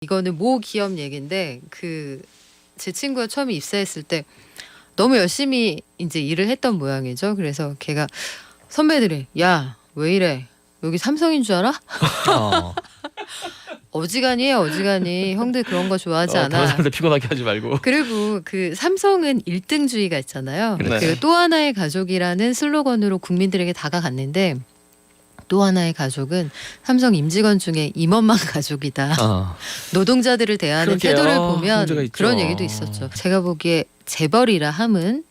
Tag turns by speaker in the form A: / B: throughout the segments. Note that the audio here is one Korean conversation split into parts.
A: 이거는 모 기업 얘긴데 제 친구가 처음에 입사했을 때 너무 열심히 이제 일을 했던 모양이죠. 그래서 걔가 선배들이 야, 왜 이래? 여기 삼성인 줄 알아? 어지간히 어지간히 형들 그런 거 좋아하지 않아.
B: 다른 사람들 피곤하게 하지 말고.
A: 그리고 삼성은 1등주의가 있잖아요.
B: 네.
A: 그리고 또 하나의 가족이라는 슬로건으로 국민들에게 다가갔는데 또 하나의 가족은 삼성 임직원 중에 임원만 가족이다. 노동자들을 대하는
B: 그러게요.
A: 태도를 보면
B: 문제가 있죠.
A: 그런 얘기도 있었죠. 제가 보기에 재벌이라 함은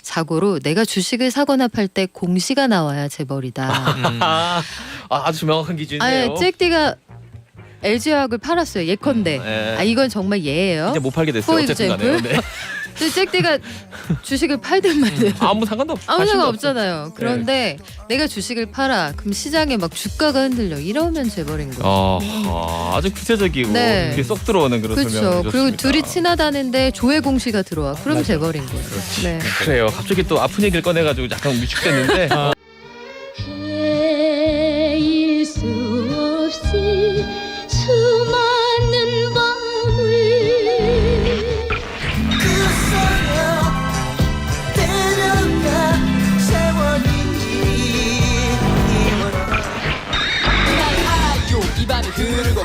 A: 자고로 내가 주식을 사거나 팔 때 공시가 나와야 재벌이다.
B: 아주 명확한 기준이네요.
A: 잭디가 LG화학을 팔았어요. 예컨대.
B: 네.
A: 이건 정말 예예요.
B: 이제 못 팔게 됐어요.
A: 포
B: 어쨌든 간에. 네.
A: 잭디가 주식을 팔든 말든
B: 아무 상관도
A: 아무 상관 없잖아요. 그런데 내가 주식을 팔아. 그럼 시장에 막 주가가 흔들려. 이러면 재벌인 거예요.
B: 아주 구체적이고
A: 네.
B: 이게 쏙 들어오는 그런
A: 그렇죠.
B: 설명이었습니다.
A: 그리고 둘이 친하다는데 조회 공시가 들어와. 그럼
C: 맞아.
A: 재벌인 거예요. 네.
B: 그래요. 갑자기 또 아픈 얘기를 꺼내가지고 약간 위축됐는데
D: 헤일 수 없이 수많은 밤을
E: 그새여 데려가 세월이 나요 입안을 흐르고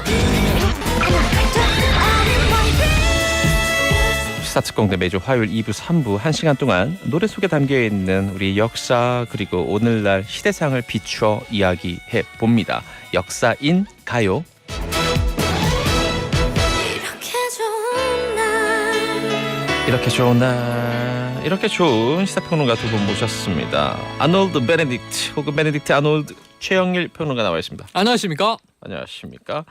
B: 시사특공대 매주 화요일 2부 3부 1시간 동안 노래 속에 담겨있는 우리 역사 그리고 오늘날 시대상을 비추어 이야기해 봅니다. 역사인 가요.
D: 이렇게 좋은 날
B: 이렇게 좋은 날 이렇게 좋은 시사평론가 두 분 모셨습니다. 아놀드 베네딕트 혹은 베네딕트 아놀드 최영일 평론가 나와 있습니다.
C: 안녕하십니까?
B: 안녕하십니까?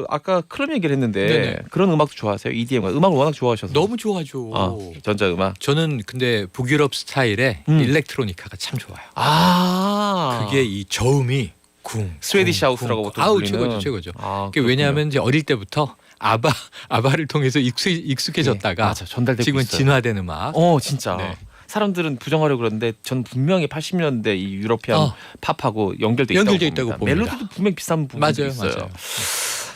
B: 아까 클럽 얘기를 했는데
C: 네네.
B: 그런 음악도 좋아하세요? EDM과 음악을 워낙 좋아하셔서.
C: 너무 좋아하죠.
B: 전자음악.
C: 저는 근데 북유럽 스타일의 일렉트로니카가 참 좋아요. 그게 이 저음이 쿵
B: 스웨디시
C: 쿵,
B: 하우스라고
C: 쿵,
B: 보통
C: 아우
B: 불리는.
C: 최고죠.
B: 아,
C: 그게 왜냐하면 이제 어릴 때부터 아바를 통해서 익숙해졌다가
B: 맞아, 전달되고
C: 지금은
B: 있어요.
C: 진화된 음악.
B: 진짜.
C: 네.
B: 사람들은 부정하려고 그러는데 전 분명히 80년대 이 유러피안 팝하고 연결돼
C: 연결돼
B: 있다고
C: 있다고
B: 봅니다.
C: 봅니다.
B: 멜로디도 분명 비슷한 부분이
C: 맞아요,
B: 있어요.
C: 맞아요.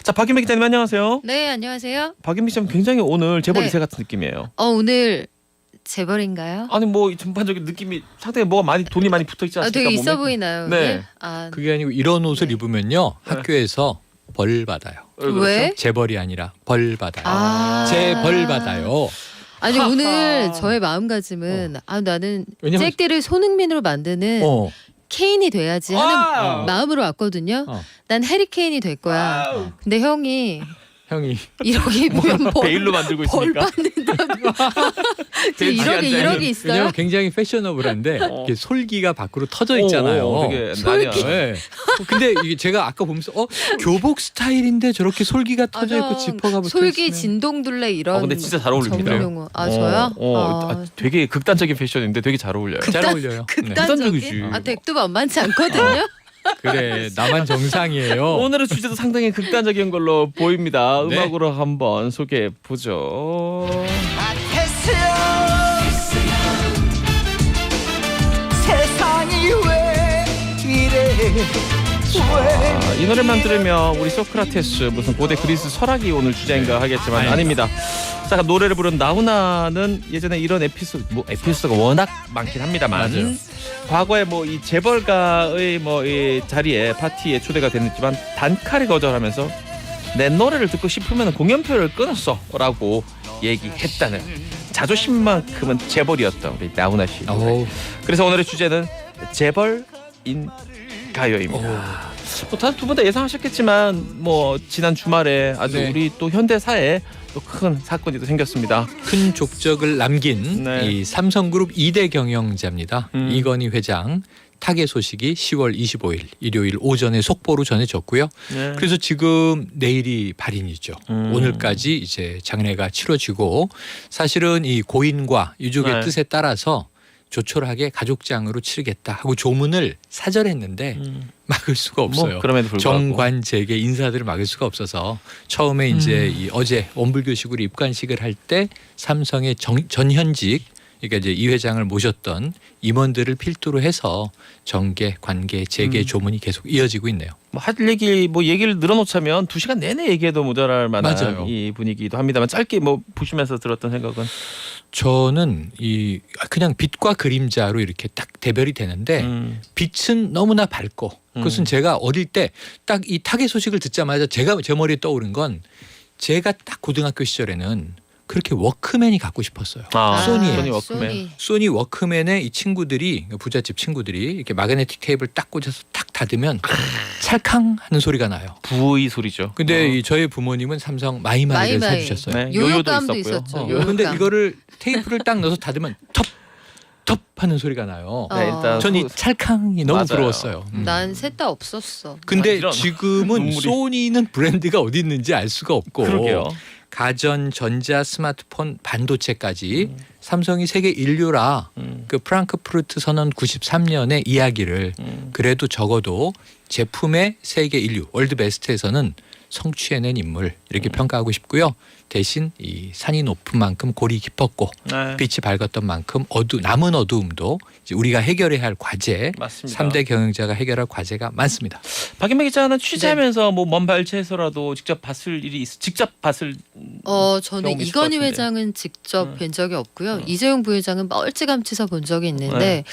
B: 자, 박윤미 기자님 안녕하세요.
A: 네, 안녕하세요.
B: 박윤미 씨는 굉장히 오늘 재벌
A: 네.
B: 2세 같은 느낌이에요.
A: 오늘 재벌인가요?
B: 아니 뭐 전반적인 느낌이 상당히 뭐가 많이 돈이 많이 붙어 있지 않습니까?
A: 되게 있어
B: 몸에?
A: 보이나요?
B: 네.
A: 오늘?
C: 그게 아니고 이런 옷을
A: 네.
C: 입으면요 학교에서 벌 받아요.
A: 왜?
C: 재벌이 아니라 벌 받아요.
A: 아.
C: 재벌 받아요.
A: 아니
B: 하하.
A: 오늘 저의 마음가짐은 나는
C: 왜냐면-
A: 잭디를 손흥민으로 만드는 케인이 돼야지 하는
B: 와우.
A: 마음으로 왔거든요. 난 해리 케인이 될 거야.
B: 와우.
A: 근데 형이
C: 형이
A: 1억 입으면
B: 베일로 만들고
A: 벌
B: 있으니까.
A: 받는다고.
B: 벤치에
A: 1억이 있어요?
C: 왜냐면 굉장히 패셔너블한데 이게 솔기가 밖으로 터져 있잖아요.
B: 되게
A: 솔기.
B: 난이야.
C: 네. 근데 이게 제가 아까 보면서 교복 스타일인데 저렇게 솔기가 터져 있고
A: 형,
C: 지퍼가 붙어
A: 솔기
C: 있으면.
A: 진동둘레 이런.
B: 근데 진짜 잘 어울립니다.
A: 전문 용어. 저요?
B: 되게 극단적인 패션인데 되게 잘 어울려요.
C: 잘 어울려요. 네.
B: 극단적이지.
A: 극단적인? 덱도 만만치 않거든요.
C: 그래 나만 정상이에요.
B: 오늘의 주제도 상당히 극단적인 걸로 보입니다.
C: 네.
B: 음악으로 한번 소개해 보죠.
E: 세상이 왜 이래
B: 이 노래만 들으면 우리 소크라테스 무슨 고대 그리스 설학이 오늘 주제인가 하겠지만 아닙니다. 자, 노래를 부른 나훈아는 예전에 이런 에피소드가 워낙 많긴 합니다만
C: 맞아요.
B: 과거에 뭐 이 재벌가의 뭐 이 자리에 파티에 초대가 됐지만 단칼에 거절하면서 내 노래를 듣고 싶으면 공연표를 끊었어라고 얘기했다는 자존심만큼은 재벌이었던 우리 나훈아 씨.
C: 어우,
B: 그래서 오늘의 주제는 재벌인 가요입니다. 두 분 다 예상하셨겠지만 뭐 지난 주말에 아주
C: 네.
B: 우리 또 현대 사회에 또 큰 사건이 또 생겼습니다.
C: 큰 족적을 남긴
B: 네.
C: 이 삼성그룹 2대 경영자입니다. 이건희 회장 타계 소식이 10월 25일 일요일 오전에 속보로 전해졌고요.
B: 네.
C: 그래서 지금 내일이 발인이죠. 오늘까지 이제 장례가 치러지고 사실은 이 고인과 유족의
B: 네.
C: 뜻에 따라서 조촐하게 가족장으로 치르겠다 하고 조문을 사절했는데 막을 수가 없어요.
B: 뭐 그럼에도 불구하고
C: 정관제계 인사들을 막을 수가 없어서 처음에 이제 이 어제 원불교식으로 입관식을 할 때 삼성의 전현직 그러니까 이제 이 회장을 모셨던 임원들을 필두로 해서 정계, 관계, 재계 조문이 계속 이어지고 있네요.
B: 뭐 할 얘기 뭐 얘기를 늘어놓자면 2시간 내내 얘기해도 모자랄 만한
C: 맞아요.
B: 이 분위기도 합니다만 짧게 뭐 보시면서 들었던 생각은
C: 저는 이 그냥 빛과 그림자로 이렇게 딱 대별이 되는데 빛은 너무나 밝고 그것은 제가 어릴 때 딱 이 타계 소식을 듣자마자 제 머리에 떠오른 건 제가 딱 고등학교 시절에는 그렇게 워크맨이 갖고 싶었어요. 소니에.
B: 소니 워크맨.
C: 소니 워크맨의 이 친구들이 부잣집 친구들이 이렇게 마그네틱 테이프를 딱 꽂아서 탁 닫으면 찰캉 하는 소리가 나요.
B: 부의 소리죠.
C: 근데 이 저희 부모님은 삼성 마이마이를
A: 마이마이.
C: 사주셨어요.
B: 네.
A: 요요감도
B: 있었고요.
A: 있었죠.
C: 근데
A: 요요감.
C: 이거를 테이프를 딱 넣어서 닫으면 텁 하는 소리가 나요.
A: 어.
B: 네, 일단
C: 전 이 찰캉이 너무
B: 맞아요.
C: 부러웠어요.
A: 난 셋 다 없었어.
C: 근데
B: 이런
C: 지금은
B: 눈물이.
C: 소니는 브랜드가 어디 있는지 알 수가 없고
B: 그러게요.
C: 가전, 전자, 스마트폰, 반도체까지 삼성이 세계 인류라 그 프랑크푸르트 선언 93년의 이야기를 그래도 적어도 제품의 세계 인류 월드 베스트에서는 성취해낸 인물 이렇게 평가하고 싶고요. 대신 이 산이 높은 만큼 골이 깊었고
B: 네.
C: 빛이 밝았던 만큼 남은 어두움도 이제 우리가 해결해야 할 과제,
B: 맞습니다.
C: 3대 경영자가 해결할 과제가 많습니다.
B: 박인배 기자는 취재하면서 뭐 먼 발치에서라도 직접 봤을 일이 직접 봤을
A: 저는
B: 경험이 있을 것
A: 이건희
B: 같은데.
A: 회장은 직접 뵌 적이 없고요. 이재용 부회장은 멀찌감치서 본 적이 있는데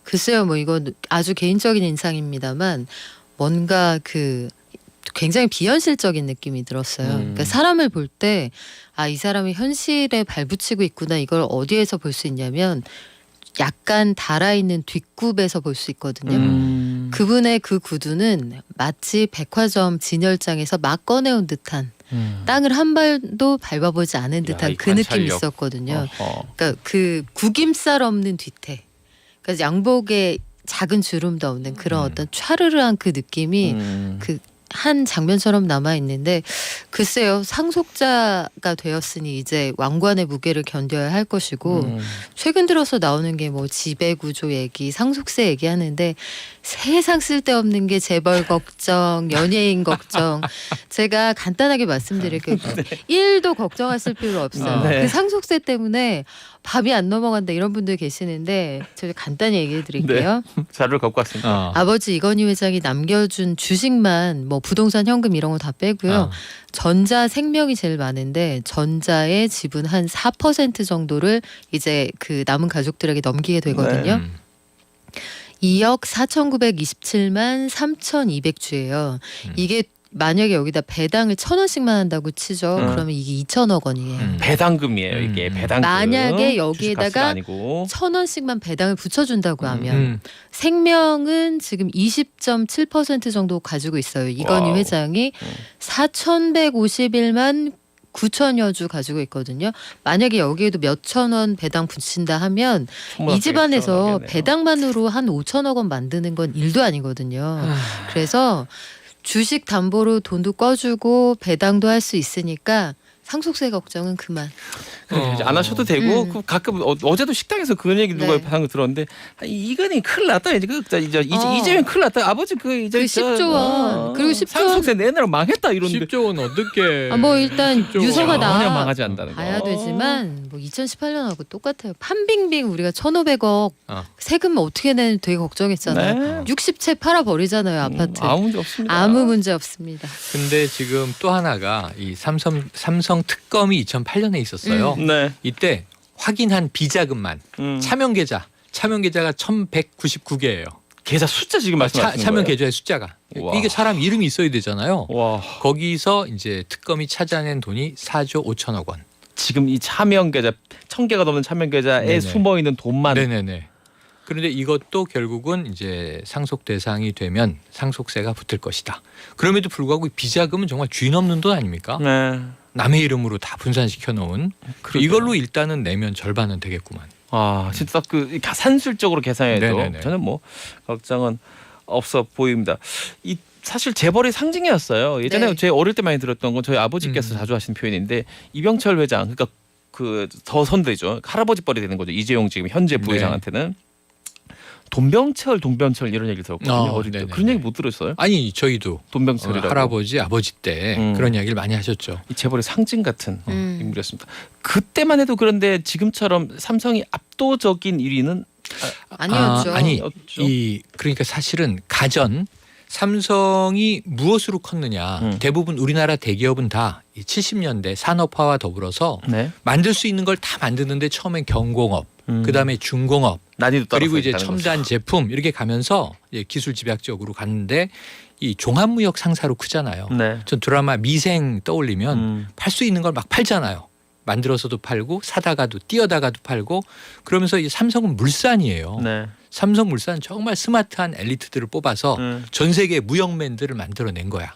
A: 글쎄요, 뭐 이건 아주 개인적인 인상입니다만 뭔가 그 굉장히 비현실적인 느낌이 들었어요. 그러니까 사람을 볼 때 이 사람이 현실에 발붙이고 있구나. 이걸 어디에서 볼 수 있냐면 약간 달아있는 뒷굽에서 볼 수 있거든요. 그분의 그 구두는 마치 백화점 진열장에서 막 꺼내온 듯한 땅을 한 발도 밟아보지 않은 듯한
B: 이
A: 그 느낌이
B: 관찰력.
A: 있었거든요.
B: 어허.
A: 그러니까 그 구김살 없는 뒤태. 그러니까 양복에 작은 주름도 없는 그런 어떤 촤르르한 그 느낌이 그 한 장면처럼 남아 있는데 글쎄요, 상속자가 되었으니 이제 왕관의 무게를 견뎌야 할 것이고 최근 들어서 나오는 게 뭐 지배구조 얘기, 상속세 얘기하는데 세상 쓸데없는 게 재벌 걱정, 연예인 걱정. 제가 간단하게 말씀드릴게요. 1도 걱정하실 필요 없어요.
B: 네.
A: 그 상속세 때문에 밥이 안 넘어간다 이런 분들 계시는데 제가 간단히 얘기해 드릴게요.
B: 자료를 갖고 왔습니다.
A: 아버지 이건희 회장이 남겨준 주식만 뭐 부동산 현금 이런 거 다 빼고요. 전자 생명이 제일 많은데 전자의 지분 한 4% 정도를 이제 그 남은 가족들에게 넘기게 되거든요. 2억 4,927만 3,200주예요. 이게 만약에 여기다 배당을 1,000원씩만 한다고 치죠. 그러면 이게 2,000억 원이에요.
B: 배당금이에요. 이게 배당금.
A: 만약에
B: 주식가스가
A: 여기에다가
B: 아니고.
A: 1,000원씩만 배당을 붙여준다고 하면 생명은 지금 20.7% 정도 가지고 있어요. 이건희
B: 와우.
A: 회장이 4,151만 9천여 주 가지고 있거든요. 만약에 여기에도 몇천 원 배당 붙인다 하면 이 집안에서 배당만으로 한 5천억 원 만드는 건 일도 아니거든요. 그래서 주식 담보로 돈도 꺼주고 배당도 할 수 있으니까 상속세 걱정은 그만.
B: 이제 안 하셔도 되고 그 가끔 어제도 식당에서 그런 얘기 누가
A: 네.
B: 하는 거 들었는데 이건희 큰일 났다 이제 이재명 큰일 났다 아버지 그 이제
A: 그 10조 원. 그리고 10조 원.
B: 상속세 내느라 망했다 이런데
C: 10조 원 어떻게?
A: 뭐 일단 유서가
B: 전혀
A: 나
B: 망하지 않는다는 거.
A: 봐야 되지만 뭐 2018년하고 똑같아요. 판빙빙 우리가 1,500억 세금 어떻게 내는 되게 걱정했잖아요.
B: 네.
A: 60채 팔아 버리잖아요, 아파트.
B: 아무 문제 없습니다.
A: 아무 문제 없습니다.
C: 근데 지금 또 하나가 이 삼성 특검이 2008년에 있었어요.
B: 네.
C: 이때 확인한 비자금만 차명 계좌가 1,199개예요.
B: 계좌 숫자 지금 말씀하시는
C: 차명
B: 거예요?
C: 계좌의 숫자가.
B: 와.
C: 이게 사람 이름이 있어야 되잖아요.
B: 와.
C: 거기서 이제 특검이 찾아낸 돈이 4조 5천억 원.
B: 지금 이 차명 계좌 1,000개가 넘는 차명 계좌에
C: 네네.
B: 숨어 있는 돈만
C: 네네네. 그런데 이것도 결국은 이제 상속 대상이 되면 상속세가 붙을 것이다. 그럼에도 불구하고 비자금은 정말 쥐인 없는 돈 아닙니까?
B: 네.
C: 남의 이름으로 다 분산시켜 놓은 이걸로 일단은 내면 절반은 되겠구만.
B: 아 진짜 그 산술적으로 계산해도
C: 네네네.
B: 저는 뭐 걱정은 없어 보입니다. 이 사실 재벌의 상징이었어요. 예전에
A: 네.
B: 제 어릴 때 많이 들었던 건 저희 아버지께서 자주 하시는 표현인데 이병철 회장 그러니까 그 더 선대죠. 할아버지 뻘이 되는 거죠. 이재용 지금 현재 부회장한테는 돈병철 이런 얘기 들었거든요. 어릴 때
C: 네네네.
B: 그런 얘기 못 들었어요?
C: 아니 저희도
B: 돈병철이라고.
C: 할아버지 아버지 때 그런 이야기를 많이 하셨죠.
B: 이 재벌의 상징 같은 인물이었습니다. 그때만 해도 그런데 지금처럼 삼성이 압도적인 1위는
A: 아니었죠.
C: 아니
B: 없죠.
C: 이 그러니까 사실은 가전 삼성이 무엇으로 컸느냐. 대부분 우리나라 대기업은 다 70년대 산업화와 더불어서
B: 네.
C: 만들 수 있는 걸 다 만드는데 처음엔 경공업, 그다음에 중공업,
B: 난이도 따라서
C: 그리고 이제
B: 있다는
C: 첨단
B: 거죠.
C: 제품 이렇게 가면서 이제 기술 집약적으로 갔는데 이 종합무역 상사로 크잖아요.
B: 네.
C: 전 드라마 미생 떠올리면 팔 수 있는 걸 막 팔잖아요. 만들어서도 팔고 사다가도 뛰어다가도 팔고 그러면서 이 삼성은 물산이에요.
B: 네.
C: 삼성물산 정말 스마트한 엘리트들을 뽑아서 전 세계 무역맨들을 만들어낸 거야.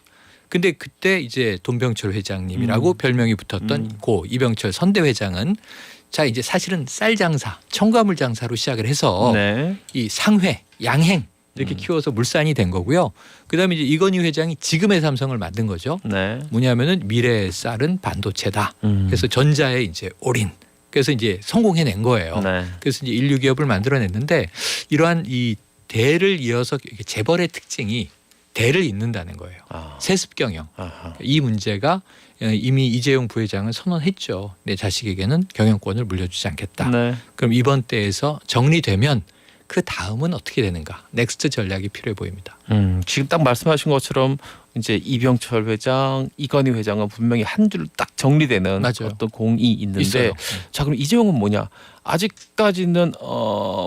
C: 근데 그때 이제 돈병철 회장님이라고 별명이 붙었던 고 이병철 선대 회장은 자 이제 사실은 쌀 장사, 첨가물 장사로 시작을 해서
B: 네.
C: 이 상회, 양행 이렇게 키워서 물산이 된 거고요. 그다음에 이제 이건희 회장이 지금의 삼성을 만든 거죠.
B: 네.
C: 뭐냐면은 미래의 쌀은 반도체다. 그래서 전자에 이제 올인. 그래서 이제 성공해낸 거예요.
B: 네.
C: 그래서 이제 인류 기업을 만들어냈는데 이러한 이 대를 이어서 이렇게 재벌의 특징이 대를 잇는다는 거예요.
B: 아.
C: 세습 경영.
B: 아하.
C: 이 문제가 이미 이재용 부회장은 선언했죠. 내 자식에게는 경영권을 물려주지 않겠다.
B: 네.
C: 그럼 이번 때에서 정리되면 그 다음은 어떻게 되는가? 넥스트 전략이 필요해 보입니다.
B: 지금 딱 말씀하신 것처럼 이제 이병철 회장, 이건희 회장은 분명히 한 줄 딱 정리되는
C: 맞아요.
B: 어떤 공이 있는데
C: 있어요.
B: 자 그럼 이재용은 뭐냐? 아직까지는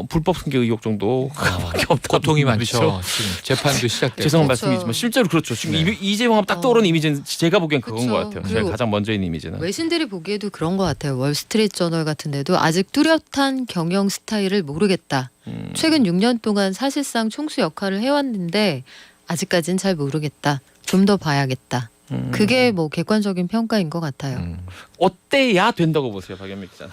B: 불법 승계 의혹 정도밖에 없다.
C: 고통이 많죠. 지금 재판도 시작되고.
B: 죄송한
A: 그렇죠.
B: 말씀이지만 실제로 그렇죠. 지금
C: 네.
B: 이재용 하면 딱 떠오르는 이미지는 제가 보기엔 그건
A: 그쵸.
B: 것 같아요. 제가
A: 그리고
B: 가장 먼저 있는 이미지는.
A: 외신들이 보기에도 그런 것 같아요. 월스트리트 저널 같은 데도 아직 뚜렷한 경영 스타일을 모르겠다. 최근 6년 동안 사실상 총수 역할을 해왔는데 아직까지는 잘 모르겠다. 좀 더 봐야겠다. 그게 뭐 객관적인 평가인 것 같아요.
B: 어때야 된다고 보세요, 박연미 기자는?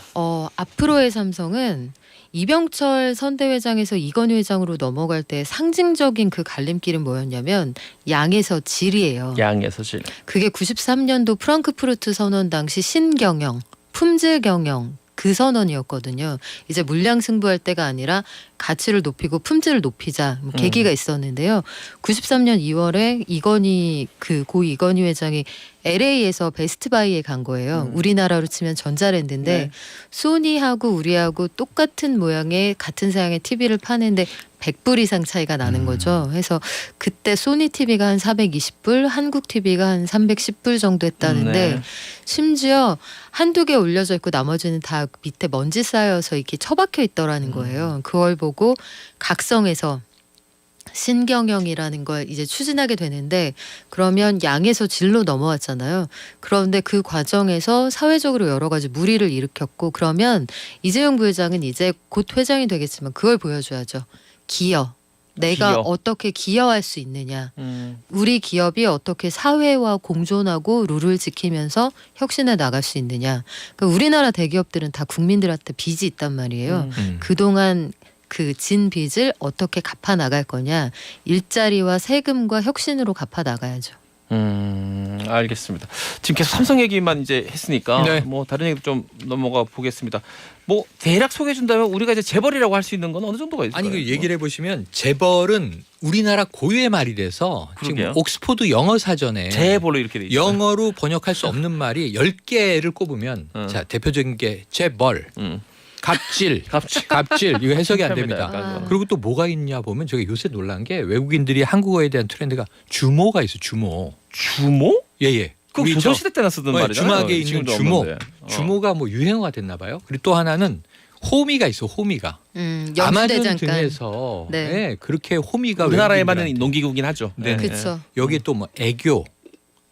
A: 앞으로의 삼성은 이병철 선대회장에서 이건희 회장으로 넘어갈 때 상징적인 그 갈림길은 뭐였냐면 양에서 질이에요.
B: 양에서 질.
A: 그게 93년도 프랑크푸르트 선언 당시 신경영, 품질 경영 그 선언이었거든요. 이제 물량 승부할 때가 아니라 가치를 높이고 품질을 높이자 뭐 계기가 있었는데요. 93년 2월에 이건희 고 이건희 회장이 LA에서 베스트바이에 간 거예요. 우리나라로 치면 전자랜드인데
B: 네.
A: 소니하고 우리하고 똑같은 모양의 같은 사양의 TV를 파는데 100불 이상 차이가 나는 거죠. 그래서 그때 소니 TV가 한 420불, 한국 TV가 한 310불 정도 했다는데
B: 네.
A: 심지어 한두 개 올려져 있고 나머지는 다 밑에 먼지 쌓여서 이렇게 처박혀 있더라는 거예요. 그걸 보고 각성해서 신경영이라는 걸 이제 추진하게 되는데 그러면 양에서 질로 넘어왔잖아요. 그런데 그 과정에서 사회적으로 여러 가지 무리를 일으켰고 그러면 이재용 부회장은 이제 곧 회장이 되겠지만 그걸 보여줘야죠. 기여. 내가
B: 기여.
A: 어떻게 기여할 수 있느냐.
B: 음.
A: 우리 기업이 어떻게 사회와 공존하고 룰을 지키면서 혁신해 나갈 수 있느냐. 그러니까 우리나라 대기업들은 다 국민들한테 빚이 있단 말이에요. 그동안 그 진 빚을 어떻게 갚아 나갈 거냐. 일자리와 세금과 혁신으로 갚아 나가야죠.
B: 알겠습니다. 지금 계속 삼성 얘기만 이제 했으니까
C: 네.
B: 뭐 다른 얘기도 좀 넘어가 보겠습니다. 뭐 대략 소개해 준다면 우리가 이제 재벌이라고 할 수 있는 건 어느 정도가 있을까요?
C: 아니 그 얘기를 해보시면 재벌은 우리나라 고유의 말이라서
B: 그러게요.
C: 지금 옥스포드 영어 사전에
B: 재벌로 이렇게 돼 있죠.
C: 영어로 번역할 수 없는 말이 10개를 꼽으면 자 대표적인 게 재벌, 갑질, 갑질 이거 해석이 안 됩니다.
B: 약간 거.
C: 그리고 또 뭐가 있냐 보면 저게 요새 놀란 게 외국인들이 한국어에 대한 트렌드가 주모가 있어. 주모.
B: 주모?
C: 예예.
B: 그
C: 우리
B: 조선
C: 저-
B: 시대 때나 쓰던
C: 네,
B: 말이잖아요.
C: 주막에 있는
B: 지금도
C: 주모.
B: 없는데.
C: 주모가 뭐 유행어가 됐나 봐요. 그리고 또 하나는 호미가 있어. 호미가. 아마존
A: 영수대장간.
C: 등에서
A: 네.
C: 네, 그렇게 호미가
B: 우리나라에만은
C: 외국인들한테.
B: 농기구긴 하죠.
C: 네.
A: 그렇죠.
C: 여기 또 뭐 애교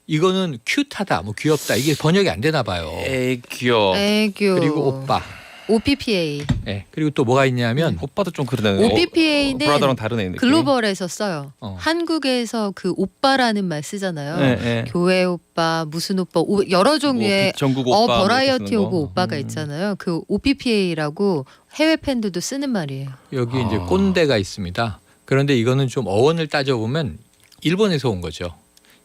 C: 이거는 큐트하다 뭐 귀엽다 이게 번역이 안 되나 봐요.
B: 애교.
A: 애교.
C: 그리고 오빠.
A: OPPA.
C: 네. 그리고 또 뭐가 있냐면
B: 오빠도 좀 그러네.
A: OPPA는
B: 브라더랑 다른 애 느낌.
A: 글로벌에서 써요.
C: 어.
A: 한국에서 그 오빠라는 말 쓰잖아요.
B: 네, 네.
A: 교회 오빠, 무슨 오빠, 여러 종류의
B: 뭐 전국 오빠, 뭐
A: 버라이어티
B: 이렇게 쓰는
A: 오브
B: 거.
A: 오빠가 있잖아요. 그 OPPA라고 해외 팬들도 쓰는 말이에요.
C: 여기 이제 꼰대가 있습니다. 그런데 이거는 좀 어원을 따져보면 일본에서 온 거죠.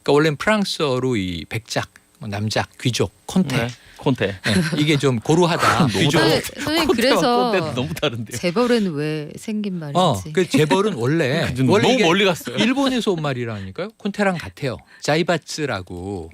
C: 그러니까 원래는 프랑스어로 이 백작, 뭐 남작, 귀족, 콘테
B: 네. 콘테.
C: 네, 이게 좀 고루하다.
B: 너무
C: 귀족.
A: 선생님
B: 콘테와
A: 그래서
B: 콘테도 너무 다른데요.
A: 재벌은 왜 생긴 말인지.
C: 그 재벌은 원래
B: 너무
C: 이게
B: 멀리 갔어요.
C: 일본에서 온 말이라니까요. 콘테랑 같아요. 자이바츠라고.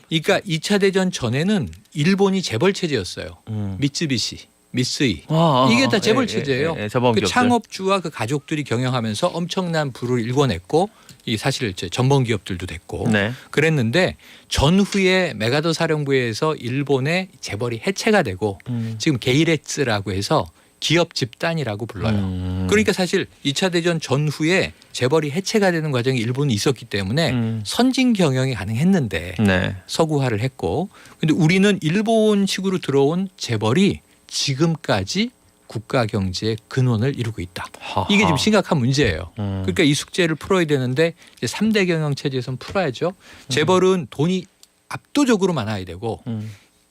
C: 그러니까 2차 대전 전에는 일본이 재벌 체제였어요. 미쯔비시, 미쓰이
B: 아,
C: 이게 다 재벌
B: 예,
C: 체제예요.
B: 예, 예, 재벌
C: 그
B: 기업들.
C: 창업주와 그 가족들이 경영하면서 엄청난 부를 일궈냈고 이 사실 이제 전범 기업들도 됐고
B: 네.
C: 그랬는데 전후에 메가더 사령부에서 일본의 재벌이 해체가 되고 지금 게이레츠라고 해서 기업 집단이라고 불러요. 그러니까 사실 2차 대전 전후에 재벌이 해체가 되는 과정이 일본이 있었기 때문에 선진 경영이 가능했는데
B: 네.
C: 서구화를 했고 근데 우리는 일본식으로 들어온 재벌이 지금까지 국가 경제의 근원을 이루고 있다.
B: 하하.
C: 이게 지금 심각한 문제예요. 그러니까 이 숙제를 풀어야 되는데 이제 3대 경영 체제에서는 풀어야죠. 재벌은 돈이 압도적으로 많아야 되고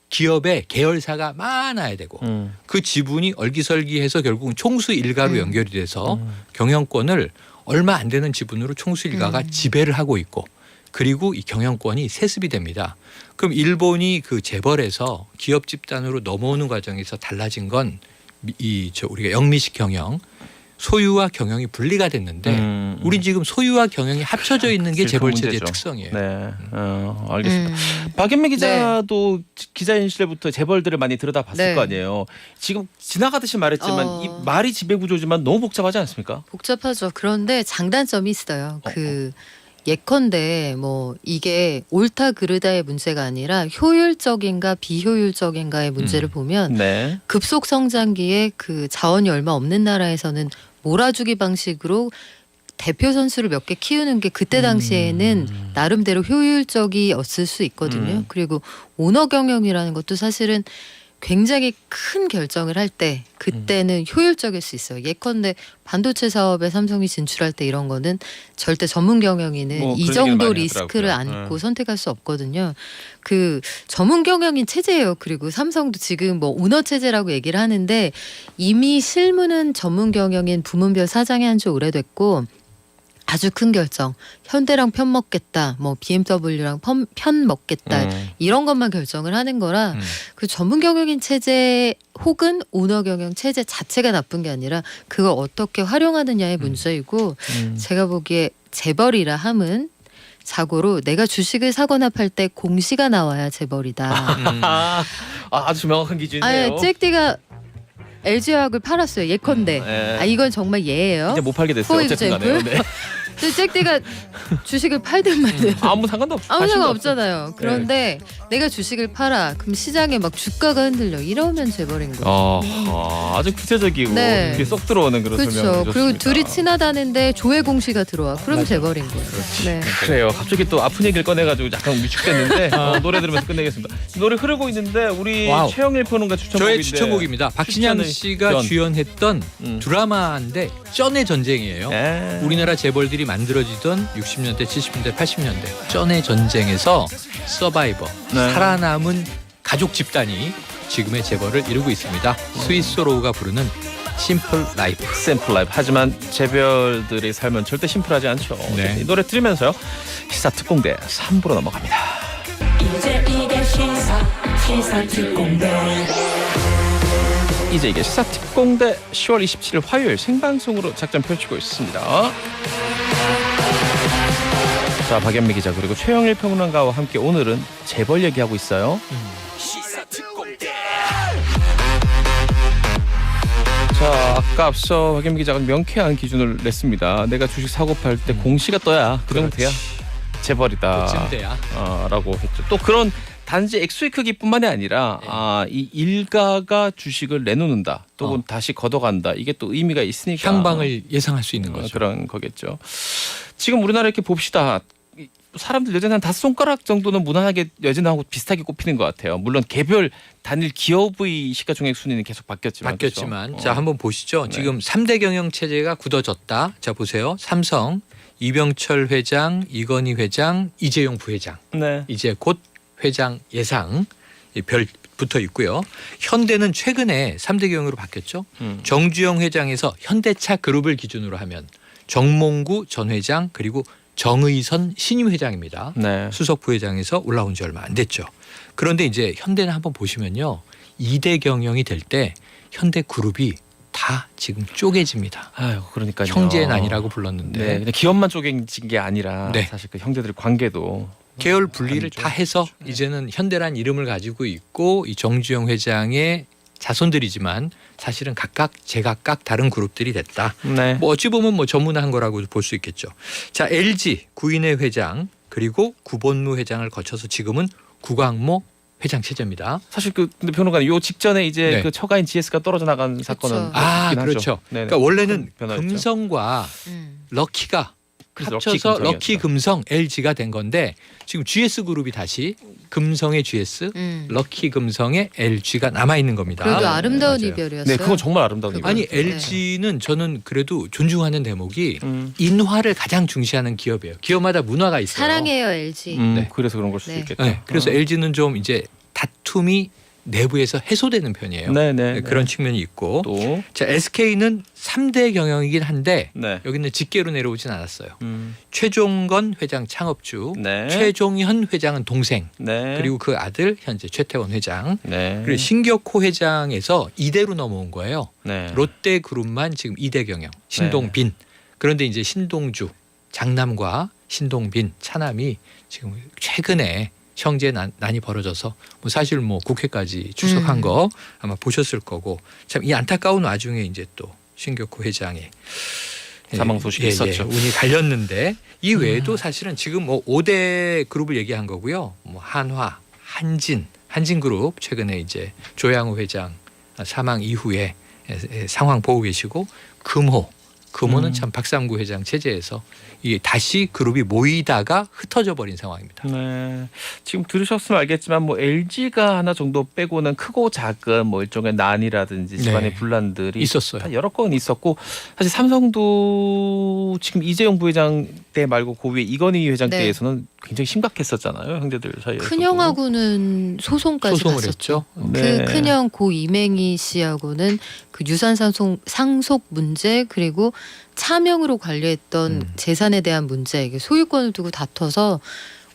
C: 기업에 계열사가 많아야 되고 그 지분이 얼기설기해서 결국은 총수 일가로 연결이 돼서 경영권을 얼마 안 되는 지분으로 총수 일가가 지배를 하고 있고 그리고 이 경영권이 세습이 됩니다. 그럼 일본이 그 재벌에서 기업 집단으로 넘어오는 과정에서 달라진 건 우리가 영미식 경영 소유와 경영이 분리가 됐는데 우린 지금 소유와 경영이 합쳐져 있는 게
B: 사실
C: 재벌
B: 그
C: 체제의
B: 문제죠.
C: 특성이에요.
B: 네. 알겠습니다. 박연미 기자도 기자인 시절부터 재벌들을 많이 들여다봤을
A: 네.
B: 거 아니에요. 지금 지나가듯이 말했지만 이 말이 지배구조지만 너무 복잡하지 않습니까?
A: 복잡하죠. 그런데 장단점이 있어요. 예컨대 뭐 이게 옳다 그르다의 문제가 아니라 효율적인가 비효율적인가의 문제를 보면
B: 네.
A: 급속 성장기에 그 자원이 얼마 없는 나라에서는 몰아주기 방식으로 대표 선수를 몇 개 키우는 게 그때 당시에는 나름대로 효율적이었을 수 있거든요. 그리고 오너 경영이라는 것도 사실은 굉장히 큰 결정을 할 때 그때는 효율적일 수 있어요. 예컨대 반도체 사업에 삼성이 진출할 때 이런 거는 절대 전문 경영인은
B: 뭐
A: 이
B: 그런
A: 정도
B: 얘기를 많이
A: 리스크를
B: 하더라고요.
A: 안고 선택할 수 없거든요. 그 전문 경영인 체제예요. 그리고 삼성도 지금 뭐 오너 체제라고 얘기를 하는데 이미 실무는 전문 경영인 부문별 사장이 한 지 오래됐고 아주 큰 결정. 현대랑 편 먹겠다. 뭐 BMW랑 편 먹겠다. 이런 것만 결정을 하는 거라 그 전문 경영인 체제 혹은 오너 경영 체제 자체가 나쁜 게 아니라 그걸 어떻게 활용하느냐의 문제이고 제가 보기에 재벌이라 함은 자고로 내가 주식을 사거나 팔 때 공시가 나와야 재벌이다.
B: 아주 명확한 기준이네요.
A: 아, 잭디가 LG화학을 팔았어요. 예컨대.
B: 네.
A: 아 이건 정말 예예요.
B: 이제 못 팔게 됐어요.
A: 포
B: 어쨌든 간에요. 네.
A: 또 잭디가 주식을 팔든 말든
B: 아무 상관도 없.
A: 아무 상관 없잖아요. 그런데 내가 주식을 팔아. 그럼 시장에 막 주가가 흔들려. 이러면 재벌인 거예요.
B: 아주 구체적이고
A: 네.
B: 귀에 쏙 들어오는 그런
A: 그렇죠.
B: 설명을
A: 그리고
B: 해줬습니다.
A: 둘이 친하다는데 조회 공시가 들어와. 그럼 재벌인 거예요. 네.
B: 그래요. 갑자기 또 아픈 얘기를 꺼내가지고 약간 위축됐는데 노래 들으면서 끝내겠습니다. 노래 흐르고 있는데 우리
C: 와우.
B: 최영일 평론가 추천곡인데
C: 저의 추천곡입니다. 박신양
B: 추천을
C: 씨가
B: 전.
C: 주연했던 드라마인데 쩐의 전쟁이에요.
B: 예.
C: 우리나라 재벌들이 만들어지던 60년대, 70년대, 80년대 쩐의 전쟁에서 서바이버,
B: 네.
C: 살아남은 가족 집단이 지금의 재벌을 이루고 있습니다. 스위스로우가 부르는 심플 라이프.
B: 샘플 라이프. 하지만 재벌들의 삶은 절대 심플하지 않죠.
C: 네.
B: 이 노래 들으면서요. 시사 특공대 3부로 넘어갑니다.
E: 이제 이게 시사 특공대.
B: 이제 이게 시사 특공대 10월 27일 화요일 생방송으로 작전 펼치고 있습니다. 자, 박연미 기자 그리고 최영일 평론가와 함께 오늘은 재벌 얘기하고 있어요.
E: 시사 특공대.
B: 자, 아까 앞서 박연미 기자가 명쾌한 기준을 냈습니다. 내가 주식 사고 팔 때 공시가 떠야 그 정도 돼야 재벌이다.
C: 그쯤 돼야.
B: 라고 했죠. 또 그런 단지 액수의 크기뿐만이 아니라 이 일가가 주식을 내놓는다. 또는 다시 걷어간다. 이게 또 의미가 있으니까
C: 향방을 예상할 수 있는 거죠.
B: 그런 거겠죠. 지금 우리나라 이렇게 봅시다. 사람들 여전히 한 5손가락 정도는 무난하게 여전하고 비슷하게 꼽히는 것 같아요. 물론 개별 단일 기업의 시가총액 순위는 계속 바뀌었지만. 그렇죠?
C: 자, 한번 보시죠.
B: 네.
C: 지금 3대 경영 체제가 굳어졌다. 자, 보세요. 삼성, 이병철 회장, 이건희 회장, 이재용 부회장.
B: 네.
C: 이제 곧 회장 예상 별 붙어 있고요. 현대는 최근에 3대 경영으로 바뀌었죠. 정주영 회장에서 현대차 그룹을 기준으로 하면 정몽구 전 회장 그리고 정의선 신임 회장입니다.
B: 네.
C: 수석 부회장에서 올라온 지 얼마 안 됐죠. 그런데 이제 현대는 한번 보시면요. 2대 경영이 될 때 현대 그룹이 다 지금 쪼개집니다.
B: 아유, 그러니까요.
C: 형제는 아니라고 불렀는데
B: 네, 그냥 기업만 쪼개진 게 아니라
C: 네.
B: 사실 그 형제들의 관계도
C: 계열 분리를
B: 아니죠.
C: 다 해서 이제는 현대란 이름을 가지고 있고 이 정주영 회장의 자손들이지만 사실은 각각 제각각 다른 그룹들이 됐다.
B: 네.
C: 뭐 어찌 보면 뭐 전문화한 거라고 볼 수 있겠죠. 자, LG 구인회 회장 그리고 구본무 회장을 거쳐서 지금은 구광모 회장 체제입니다.
B: 사실 근데 평론가님 요 직전에 이제
C: 네.
B: 그 처가인 GS가 떨어져 나간 사건은
C: 아,
B: 있긴 하죠.
C: 그렇죠.
B: 네네.
C: 그러니까 원래는
B: 변화였죠.
C: 금성과 럭키가
B: 그래서
C: 합쳐서
B: 럭키
C: 럭키 금성 LG가 된 건데 지금 GS 그룹이 다시 금성의 GS, 럭키 금성의 LG가 남아 있는 겁니다.
A: 그래도 아름다운
C: 맞아요.
A: 이별이었어요.
B: 네, 그건 정말 아름다운
A: 그거.
B: 이별.
C: 아니 LG는 저는 그래도 존중하는 대목이
B: 음.
C: 인화를 가장 중시하는 기업이에요. 기업마다 문화가 있어요.
A: 사랑해요 LG.
B: 네. 그래서 그런 걸 수도
A: 네.
B: 있겠다.
C: 네, 그래서 LG는 좀 이제 다툼이 내부에서 해소되는 편이에요.
B: 네네.
C: 네, 그런 측면이 있고
B: 또
C: 자, SK는 3대 경영이긴 한데
B: 네.
C: 여기는 직계로 내려오진 않았어요.
B: 음.
C: 최종건 회장 창업주,
B: 네.
C: 최종현 회장은 동생,
B: 네.
C: 그리고 그 아들 현재 최태원 회장,
B: 네.
C: 그리고 신격호 회장에서 2대로 넘어온 거예요.
B: 네.
C: 롯데그룹만 지금 2대 경영, 신동빈. 그런데 이제 신동주, 장남과 신동빈, 차남이 지금 최근에 형제 난이 벌어져서 뭐 사실 뭐 국회까지 출석한 거 아마 보셨을 거고 참 이 안타까운 와중에 이제 또 신격호 회장이
B: 사망 소식이 있었죠.
C: 운이 갈렸는데 이 외에도 사실은 지금 뭐 5대 그룹을 얘기한 거고요. 뭐 한화, 한진그룹 최근에 이제 조양호 회장 사망 이후에 상황 보고 계시고 금호는 참 박상구 회장 체제에서 이게 다시 그룹이 모이다가 흩어져 버린 상황입니다.
B: 네. 지금 들으셨으면 알겠지만 뭐 LG가 하나 정도 빼고는 크고 작은 뭐 일종의 난이라든지 집안의
C: 네.
B: 분란들이
C: 있었어요.
B: 다 여러 건 있었고 사실 삼성도 지금 이재용 부회장 때 말고 그 위에 이건희 회장
A: 네.
B: 때에서는 굉장히 심각했었잖아요. 형제들 사이에서.
A: 큰형하고는 소송까지
C: 소송을
A: 갔었죠.
C: 했죠.
B: 네.
A: 그 큰형 고 이맹희 씨하고는 그 유산 상속 문제 그리고 차명으로 관리했던 재산에 대한 문제 이게 소유권을 두고 다퉈서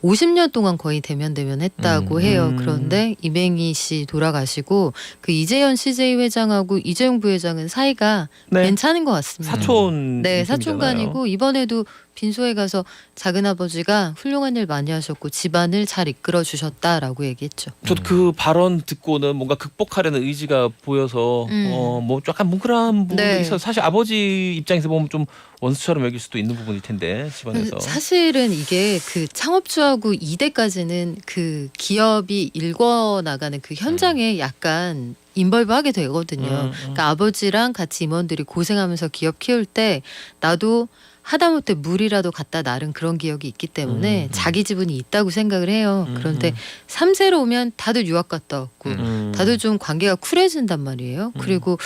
A: 50년 동안 거의 대면했다고 해요. 그런데 이맹희 씨 돌아가시고 그 이재현 CJ 회장하고 이재용 부회장은 사이가
B: 네.
A: 괜찮은 것 같습니다.
B: 사촌
A: 네,
B: 느낌이잖아요.
A: 사촌간이고 이번에도 빈소에 가서 작은 아버지가 훌륭한 일 많이 하셨고 집안을 잘 이끌어 주셨다라고 얘기했죠.
B: 저도 그 발언 듣고는 뭔가 극복하려는 의지가 보여서 뭐 약간 뭉클한 부분도
A: 네.
B: 있어서 사실 아버지 입장에서 보면 좀 원수처럼 여길 수도 있는 부분일 텐데 집안에서.
A: 사실은 이게 그 창업주하고 2대까지는 그 기업이 일궈 나가는 그 현장에 약간 인벌브하게 되거든요. 그러니까 아버지랑 같이 임원들이 고생하면서 기업 키울 때 나도 하다못해 물이라도 갖다 나른 그런 기억이 있기 때문에 자기 지분이 있다고 생각을 해요. 그런데 3세로 오면 다들 유학 갔다 왔고 다들 좀 관계가 쿨해진단 말이에요. 그리고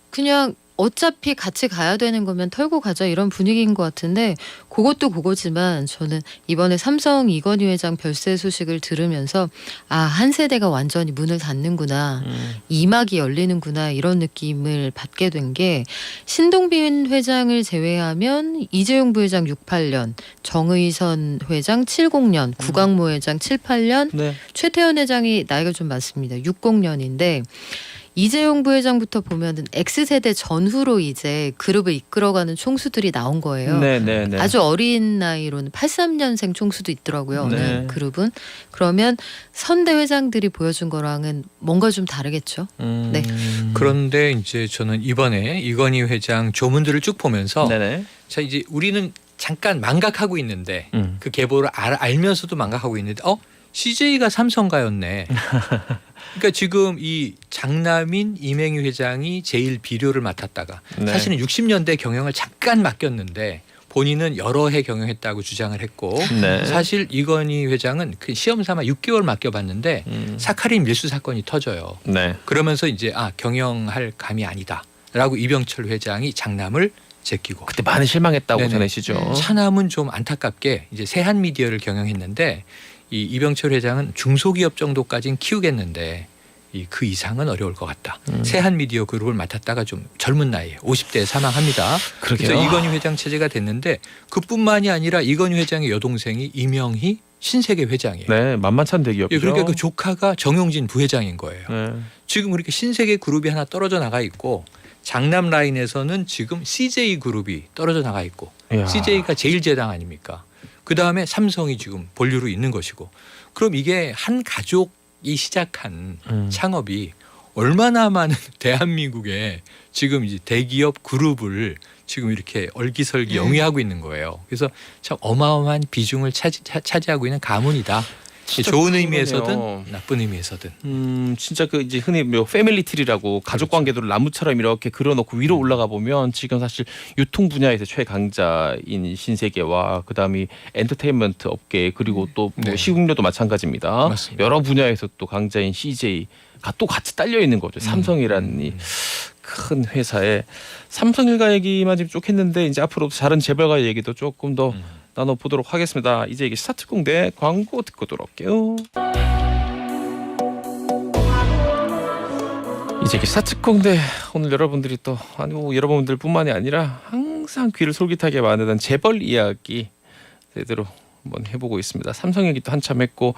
A: 그냥 어차피 같이 가야 되는 거면 털고 가자 이런 분위기인 것 같은데 그것도 그거지만 저는 이번에 삼성 이건희 회장 별세 소식을 들으면서 한 세대가 완전히 문을 닫는구나. 이막이 열리는구나 이런 느낌을 받게 된 게 신동빈 회장을 제외하면 이재용 부회장 68년, 정의선 회장 70년, 구광모 회장 78년,
B: 네.
A: 최태원 회장이 나이가 좀 많습니다. 60년인데 이재용 부회장부터 보면은 X세대 전후로 이제 그룹을 이끌어가는 총수들이 나온 거예요.
B: 네.
A: 아주 어린 나이로는 83년생 총수도 있더라고요. 어느
B: 네.
A: 그룹은. 그러면 선대 회장들이 보여준 거랑은 뭔가 좀 다르겠죠. 네.
C: 그런데 이제 저는 이번에 이건희 회장 조문들을 쭉 보면서
B: 네네.
C: 자 이제 우리는 잠깐 망각하고 있는데
B: 음.
C: 그 계보를 알면서도 망각하고 있는데 CJ가 삼성가였네. 그러니까 지금 이 장남인 이맹희 회장이 제일 비료를 맡았다가
B: 네.
C: 사실은 60년대 경영을 잠깐 맡겼는데 본인은 여러 해 경영했다고 주장을 했고
B: 네.
C: 사실 이건희 회장은 그 시험 삼아 6개월 맡겨봤는데 사카린 밀수 사건이 터져요.
B: 네.
C: 그러면서 이제 경영할 감이 아니다라고 이병철 회장이 장남을 제끼고
B: 그때 많이 실망했다고
C: 네네.
B: 전해시죠.
C: 차남은 좀 안타깝게 이제 세한미디어를 경영했는데 이 이병철 회장은 중소기업 정도까지는 키우겠는데 그 이상은 어려울 것 같다. 세한미디어 그룹을 맡았다가 좀 젊은 나이에 50대에 사망합니다.
B: 그러게요.
C: 그래서 이건희 회장 체제가 됐는데 그뿐만이 아니라 이건희 회장의 여동생이 이명희 신세계 회장이에요.
B: 네, 만만치 않은 대기업이죠.
C: 그러니까 그 조카가 정용진 부회장인 거예요.
B: 네.
C: 지금 그렇게 신세계 그룹이 하나 떨어져 나가 있고 장남 라인에서는 지금 CJ 그룹이 떨어져 나가 있고
B: 이야.
C: CJ가 제1제당 아닙니까? 그다음에 삼성이 지금 본류로 있는 것이고 그럼 이게 한 가족이 시작한 창업이 얼마나 많은 대한민국에 지금 이제 대기업 그룹을 지금 이렇게 얼기설기 영위하고 있는 거예요. 그래서 참 어마어마한 비중을 차지하고 있는 가문이다.
B: 진짜
C: 좋은
B: 그러네요.
C: 의미에서든 나쁜 의미에서든.
B: 진짜 그 이제 흔히 뭐 패밀리 트리라고 가족 관계들을 나무처럼 이렇게 그려놓고 위로 올라가 보면 지금 사실 유통 분야에서 최강자인 신세계와 그다음이 엔터테인먼트 업계 그리고 또 뭐
C: 네.
B: 식음료도 마찬가지입니다.
C: 맞습니다.
B: 여러 분야에서 또 강자인 CJ가 또 같이 딸려 있는 거죠. 삼성이라는 이 큰 회사에 삼성 일가 얘기만 지금 쭉 했는데 이제 앞으로 다른 재벌가 얘기도 조금 더 나눠보도록 하겠습니다. 이제 이게 스타트공대 광고 듣고 돌아올게요. 이제 이게 스타트공대 오늘 여러분들이 또 아니 뭐 여러분들뿐만이 아니라 항상 귀를 솔깃하게 만드는 재벌 이야기 제대로 한번 해보고 있습니다. 삼성 얘기도 한참 했고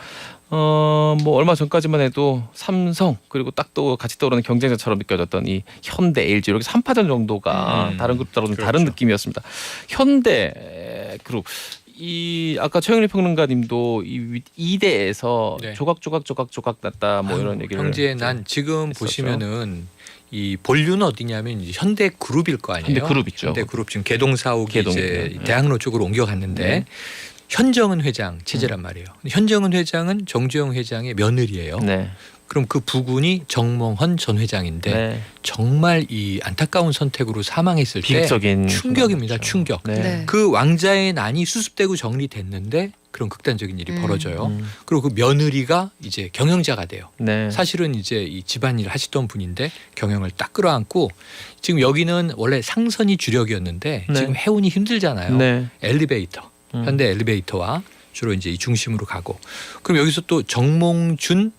B: 뭐 얼마 전까지만 해도 삼성 그리고 딱 또 같이 떠오르는 경쟁자처럼 느껴졌던 이 현대, LG 이렇게 3파전 정도가 다른 그룹들하고는
C: 그렇죠.
B: 다른 느낌이었습니다. 현대 그룹 이 아까 최영일 평론가님도 이 2대에서
C: 네.
B: 조각 났다 뭐 이런 얘기를
C: 형제 난 지금
B: 했었죠.
C: 보시면은 이 본류는 어디냐면 이제 현대 그룹일 거 아니에요.
B: 현대 그룹 있죠.
C: 현대 그룹 지금 개동사옥이 이제
B: 개동이요.
C: 대학로 쪽으로 옮겨갔는데
B: 네.
C: 현정은 회장 체제란 말이에요. 근데 현정은 회장은 정주영 회장의 며느리예요.
B: 네.
C: 그럼 그 부군이 정몽헌 전 회장인데
B: 네.
C: 정말 이 안타까운 선택으로 사망했을 때
B: 비극적인
C: 충격입니다.
B: 순간이었죠.
C: 충격.
B: 네.
A: 네.
C: 그 왕자의 난이 수습되고 정리됐는데 그런 극단적인 일이 벌어져요. 그리고 그 며느리가 이제 경영자가 돼요.
B: 네.
C: 사실은 이제 이 집안일을 하시던 분인데 경영을 딱 끌어안고 지금 여기는 원래 상선이 주력이었는데
B: 네.
C: 지금 해운이 힘들잖아요.
B: 네.
C: 엘리베이터, 현대 엘리베이터와 주로 이제 이 중심으로 가고 그럼 여기서 또 정몽준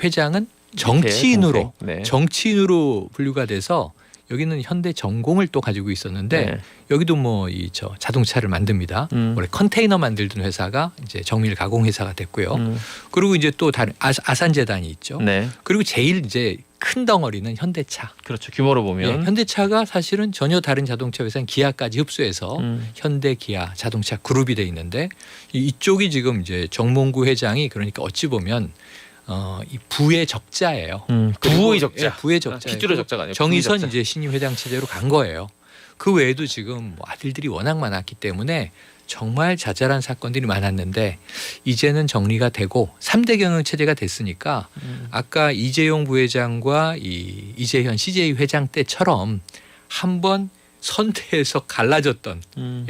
C: 회장은 정치인으로
B: 네.
C: 정치인으로 분류가 돼서 여기는 현대 전공을 또 가지고 있었는데
B: 네.
C: 여기도 뭐 이 저 자동차를 만듭니다. 원래 컨테이너 만들던 회사가 이제 정밀 가공 회사가 됐고요. 그리고 이제 또 다른 아산재단이 있죠.
B: 네.
C: 그리고 제일 이제 큰 덩어리는 현대차.
B: 그렇죠. 규모로
C: 예,
B: 보면
C: 현대차가 사실은 전혀 다른 자동차 회사인 기아까지 흡수해서 현대 기아 자동차 그룹이 돼 있는데 이쪽이 지금 이제 정몽구 회장이 그러니까 어찌 보면 이 부의 적자예요.
B: 부의 적자.
C: 예, 부의 적자.
B: 핏줄의 적자가 아니고
C: 정의선
B: 부의 적자.
C: 이제 신임 회장 체제로 간 거예요. 그 외에도 지금 뭐 아들들이 워낙 많았기 때문에 정말 자잘한 사건들이 많았는데 이제는 정리가 되고 3대 경영 체제가 됐으니까 아까 이재용 부회장과 이 이재현 CJ 회장 때처럼 한번 선대에서 갈라졌던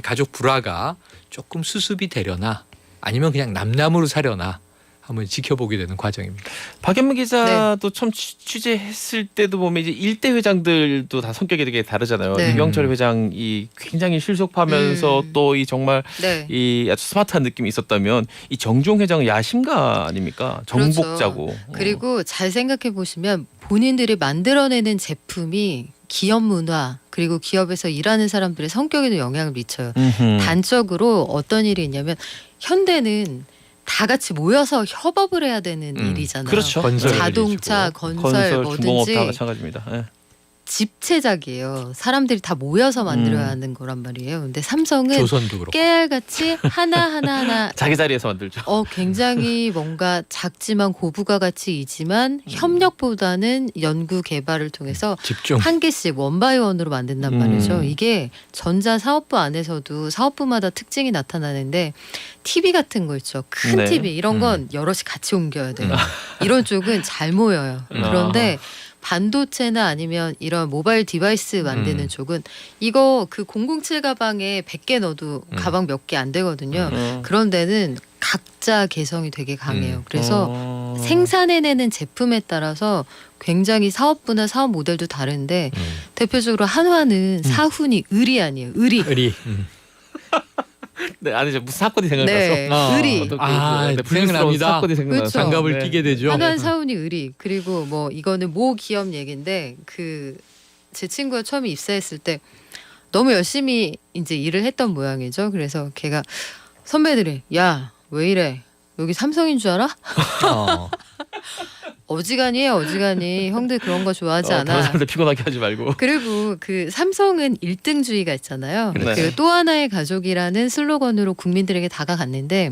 C: 가족 불화가 조금 수습이 되려나 아니면 그냥 남남으로 사려나 한번 지켜보게 되는 과정입니다.
B: 박연미 기자도
A: 네.
B: 처음 취재했을 때도 보면 이제 일대 회장들도 다 성격이 되게 다르잖아요.
A: 네.
B: 이병철 회장이 굉장히 실속하면서 또 이 정말
A: 네.
B: 이 아주 스마트한 느낌이 있었다면 이 정종 회장은 야심가 아닙니까? 정복자고.
A: 그렇죠. 그리고 잘 생각해 보시면 본인들이 만들어내는 제품이 기업 문화 그리고 기업에서 일하는 사람들의 성격에도 영향을 미쳐요. 단적으로 어떤 일이 있냐면 현대는 다 같이 모여서 협업을 해야 되는 일이잖아요.
B: 그렇죠.
C: 건설
A: 자동차, 건설
B: 중공업 다
A: 뭐든지
B: 마찬가지입니다. 예.
A: 집체작이에요. 사람들이 다 모여서 만들어야 하는 거란 말이에요. 근데 삼성은
C: 조선도 그렇고.
A: 깨알같이 하나
B: 자기 자리에서 만들죠.
A: 굉장히 뭔가 작지만 고부가 가치이지만 협력보다는 연구 개발을 통해서
C: 집중.
A: 한 개씩 원바이원으로 만든단 말이죠. 이게 전자 사업부 안에서도 사업부마다 특징이 나타나는데 TV 같은 거 있죠. 큰
B: 네.
A: TV 이런 건 여럿이 같이 옮겨야 돼요. 이런 쪽은 잘 모여요. 그런데 반도체나 아니면 이런 모바일 디바이스 만드는 쪽은 이거 그 007 가방에 100개 넣어도 가방 몇 개 안 되거든요. 그런 데는 각자 개성이 되게 강해요. 그래서 생산해내는 제품에 따라서 굉장히 사업부나 사업 모델도 다른데 대표적으로 한화는 사훈이 을이 아니에요. 의리.
C: 의리.
B: 네, 아니 무슨 사건이 생각나서.
A: 네, 의리.
C: 생각납니다.
B: 사건이 생각나서.
A: 그렇죠.
C: 장갑을
B: 네.
C: 끼게 되죠.
A: 한화 사훈이 의리. 그리고 뭐 이거는 모 기업 얘긴데 그 제 친구가 처음에 입사했을 때 너무 열심히 이제 일을 했던 모양이죠. 그래서 걔가 선배들이 야 왜 이래? 여기 삼성인 줄 알아? 어지간히 형들 그런 거 좋아하지
B: 다른
A: 않아.
B: 사람들 피곤하게 하지 말고.
A: 그리고 그 삼성은 1등주의가 있잖아요.
B: 네.
A: 그리고 또 하나의 가족이라는 슬로건으로 국민들에게 다가갔는데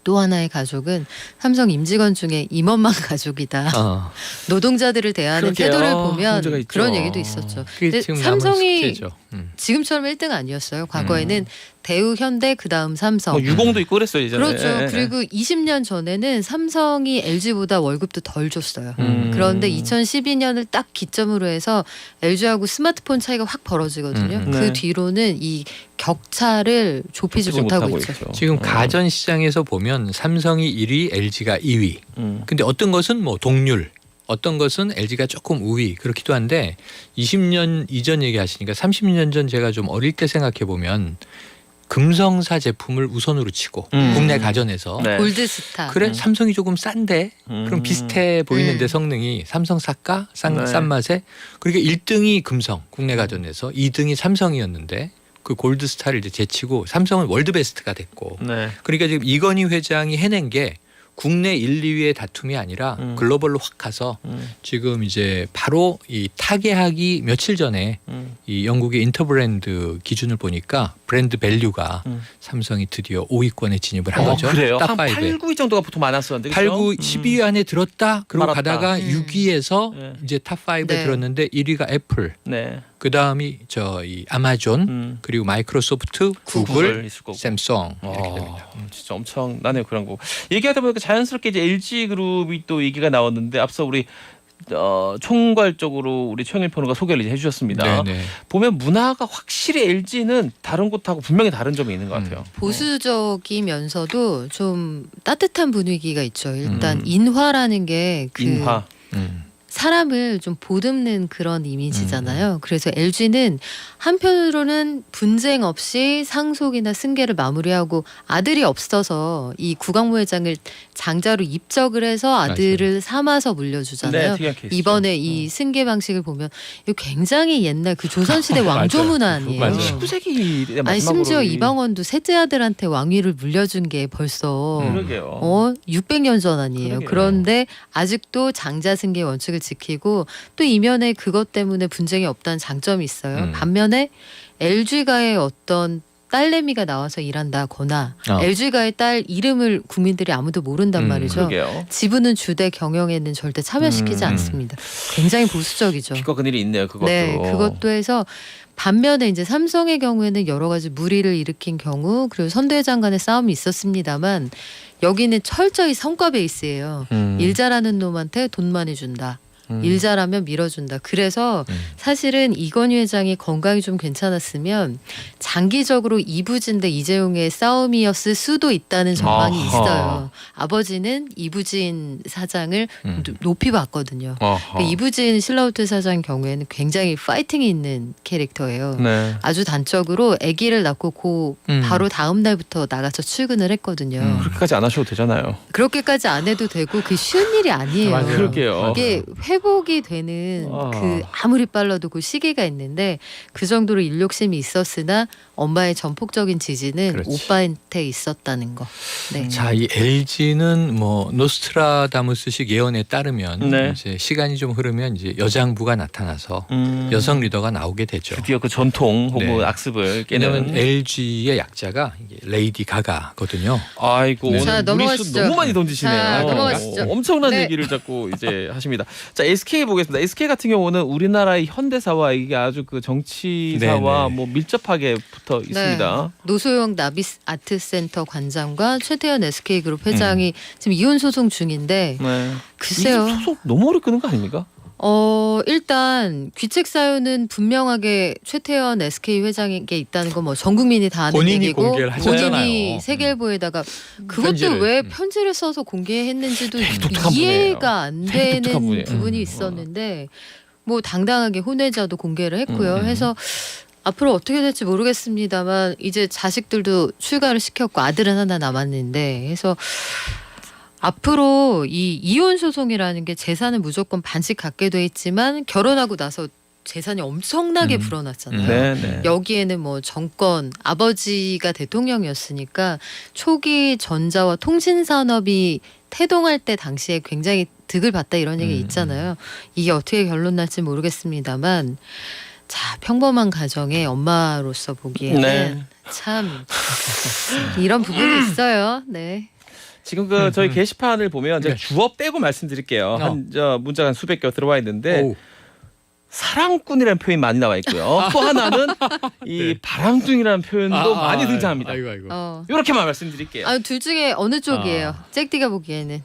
A: 또 하나의 가족은 삼성 임직원 중에 임원만 가족이다. 노동자들을 대하는
B: 그러게요.
A: 태도를 보면
B: 문제가 있죠.
A: 그런 얘기도 있었죠.
C: 그게
A: 근데
C: 지금
A: 삼성이
C: 남은 숙제죠.
A: 지금처럼 1등 아니었어요. 과거에는 대우, 현대, 그다음 삼성.
B: 뭐 유공도 있고 그랬어요 이전에.
A: 그렇죠.
B: 예, 예.
A: 그리고 20년 전에는 삼성이 LG보다 월급도 덜 줬어요. 그런데 2012년을 딱 기점으로 해서 LG하고 스마트폰 차이가 확 벌어지거든요. 그
B: 네.
A: 뒤로는 이 격차를 좁히지 못하고 있죠.
C: 지금 가전 시장에서 보면 삼성이 1위, LG가 2위. 근데 어떤 것은 뭐 동률, 어떤 것은 LG가 조금 우위 그렇기도 한데 20년 이전 얘기하시니까 30년 전 제가 좀 어릴 때 생각해 보면 금성사 제품을 우선으로 치고 국내 가전에서
B: 네.
A: 골드스타.
C: 그래 삼성이 조금 싼데 그럼 비슷해 보이는데 성능이 삼성 쌀까
B: 네.
C: 싼 맛에 그러니까 1등이 금성 국내 가전에서 2등이 삼성이었는데 그 골드스타를 이제 제치고 삼성은 월드베스트가 됐고
B: 네.
C: 그러니까 지금 이건희 회장이 해낸 게 국내 1, 2위의 다툼이 아니라 글로벌로 확 가서 지금 이제 바로 이 타계하기 며칠 전에 이 영국의 인터브랜드 기준을 보니까 브랜드 밸류가 삼성이 드디어 5위권에 진입을 한 거죠.
B: 그래요?
C: 탑
B: 한
C: 5에.
B: 8, 9위 정도가 보통 많았었는데.
C: 8, 9, 10위 안에 들었다. 그러고
B: 말았다.
C: 가다가 6위에서
B: 네.
C: 이제 탑 5에
A: 네.
C: 들었는데 1위가 애플,
B: 네.
C: 그다음이 이 아마존, 그리고 마이크로소프트, 구글,
B: 있을 거고.
C: 샘송 이렇게 됩니다.
B: 진짜 엄청나네요 그런 거. 얘기하다 보니까 자연스럽게 이제 LG 그룹이 또 얘기가 나왔는데 앞서 우리 총괄적으로 우리 최영일 평론가 소개를 이제 해주셨습니다.
C: 네네.
B: 보면 문화가 확실히 LG는 다른 곳하고 분명히 다른 점이 있는 것 같아요.
A: 보수적이면서도 좀 따뜻한 분위기가 있죠. 일단 인화라는 게 그
B: 인화.
A: 사람을 좀 보듬는 그런 이미지잖아요. 그래서 LG는 한편으로는 분쟁 없이 상속이나 승계를 마무리하고 아들이 없어서 이 구광모 회장을 장자로 입적을 해서 아들을 삼아서 물려주잖아요.
B: 네, 특이한 케이스죠.
A: 이번에 이 승계 방식을 보면 이거 굉장히 옛날 그 조선시대 왕조 문화 아니에요.
C: 맞아요.
B: 19세기
A: 아니 심지어 이방원도 셋째 아들한테 왕위를 물려준 게 벌써
B: 그러게요.
A: 600년 전 아니에요.
B: 그러게요.
A: 그런데 아직도 장자 승계 원칙을 지키고 또 이면에 그것 때문에 분쟁이 없다는 장점이 있어요. 반면에 LG가의 어떤 딸내미가 나와서 일한다거나 LG가의 딸 이름을 국민들이 아무도 모른단 말이죠.
B: 그러게요.
A: 지분은 주대 경영에는 절대 참여시키지 않습니다. 굉장히 보수적이죠.
B: 빛과 그늘이 있네요. 그것도.
A: 네, 그것도 해서 반면에 이제 삼성의 경우에는 여러 가지 무리를 일으킨 경우 그리고 선대회장 간의 싸움이 있었습니다만 여기는 철저히 성과 베이스예요. 일 잘하는 놈한테 돈 많이 준다. 일 잘하면 밀어준다. 그래서 사실은 이건희 회장이 건강이 좀 괜찮았으면 장기적으로 이부진 대 이재용의 싸움이었을 수도 있다는 전망이
B: 아하.
A: 있어요. 아버지는 이부진 사장을 높이 봤거든요.
B: 어허.
A: 이부진 신라호텔 사장 경우에는 굉장히 파이팅이 있는 캐릭터예요.
B: 네.
A: 아주 단적으로 아기를 낳고 바로 다음 날부터 나가서 출근을 했거든요.
B: 그렇게까지 안 하셔도 되잖아요.
A: 그렇게까지 안 해도 되고 그 쉬운 일이 아니에요.
C: 맞아요.
B: 그러게요.
A: 이게 회복이 되는 그 아무리 빨라도 그 시기가 있는데 그 정도로 일욕심이 있었으나 엄마의 전폭적인 지지는
C: 그렇지.
A: 오빠한테 있었다는 거. 네.
C: 자, 이 LG는 뭐 노스트라다무스식 예언에 따르면
B: 네.
C: 이제 시간이 좀 흐르면 이제 여장부가 나타나서 여성 리더가 나오게 되죠.
B: 드디어 그 전통 혹은
C: 네.
B: 악습을
C: 왜냐하면
B: 깨는.
C: LG의 약자가 이게 레이디 가가거든요.
B: 아이고
C: 네.
B: 오늘
A: 자, 넘어가시죠.
B: 무리수 너무 많이 던지시네요.
A: 자, 넘어가시죠.
B: 엄청난
A: 네.
B: 얘기를 자꾸 이제 하십니다. 자, SK 보겠습니다. SK 같은 경우는 우리나라의 현대사와 이게 아주 그 정치사와
C: 네네.
B: 뭐 밀접하게 붙어 있습니다.
A: 네. 노소영 나비스 아트센터 관장과 최태현 SK그룹 회장이 지금 이혼 소송 중인데
B: 네.
A: 글쎄요.
B: 이 소송 너무 오래 끄는 거 아닙니까?
A: 일단 귀책 사유는 분명하게 최태현 SK 회장에게 있다는 건 뭐 전 국민이 다 아는
C: 본인이
A: 얘기고
C: 공개를 하셨잖아요.
A: 본인이 세계일보에다가 그것도
C: 편지를.
A: 왜 편지를 써서 공개했는지도
B: 독특한
A: 이해가 안
B: 되게 독특한
A: 되는
B: 분이에요.
A: 부분이 있었는데 뭐 당당하게 혼외자도 공개를 했고요. 해서 앞으로 어떻게 될지 모르겠습니다만 이제 자식들도 출가를 시켰고 아들은 하나 남았는데 해서 앞으로 이 이혼 소송이라는 게 재산을 무조건 반씩 갖게 돼 있지만 결혼하고 나서 재산이 엄청나게 불어났잖아요.
B: 네, 네.
A: 여기에는 뭐 정권 아버지가 대통령이었으니까 초기 전자와 통신 산업이 태동할 때 당시에 굉장히 득을 봤다 이런 얘기 있잖아요. 이게 어떻게 결론 날지 모르겠습니다만 자 평범한 가정의 엄마로서 보기에는
B: 네.
A: 참 이런 부분이 있어요. 네.
B: 지금 그 저희 게시판을 보면 제가
C: 네.
B: 주어 빼고 말씀드릴게요. 문자가 한 수백 개 들어와 있는데
C: 오.
B: 사랑꾼이라는 표현이 많이 나와 있고요. 또 하나는 이 바람둥이라는 표현도 많이 등장합니다.
C: 아이고.
B: 이렇게만 말씀드릴게요.
A: 둘 중에 어느 쪽이에요? 잭디가 보기에는.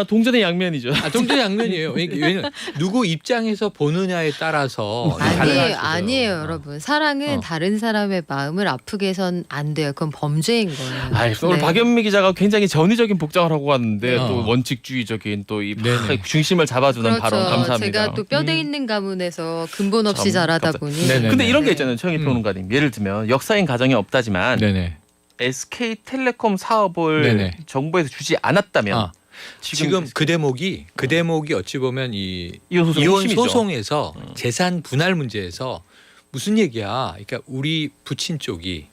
B: 동전의 양면이죠.
C: 동전 양면이에요. 왜냐면 누구 입장에서 보느냐에 따라서
A: 아니에요, 여러분. 사랑은 다른 사람의 마음을 아프게 해선 안 돼요. 그건 범죄인 거예요.
B: 오늘 박연미 기자가 굉장히 전위적인 복장을 하고 왔는데
C: 어.
B: 또 원칙주의적인 또 이
C: 네네.
B: 중심을 잡아주는
A: 그렇죠.
B: 발언 감사합니다.
A: 제가 또 뼈대 있는 가문에서 근본 없이
B: 참
A: 자라다
B: 감사-
A: 보니.
C: 네네.
B: 근데 이런 게
A: 네.
B: 있잖아요, 최영희 평론가님. 예를 들면 역사인 가정이 없다지만
C: 네네.
B: SK텔레콤 사업을
C: 네네.
B: 정부에서 주지 않았다면
C: 아, 지금 그 대목이 어찌 보면 이
B: 이혼 소송의
C: 이혼
B: 핵심이죠.
C: 소송에서 재산 분할 문제에서 무슨 얘기야? 그러니까 우리 부친 쪽이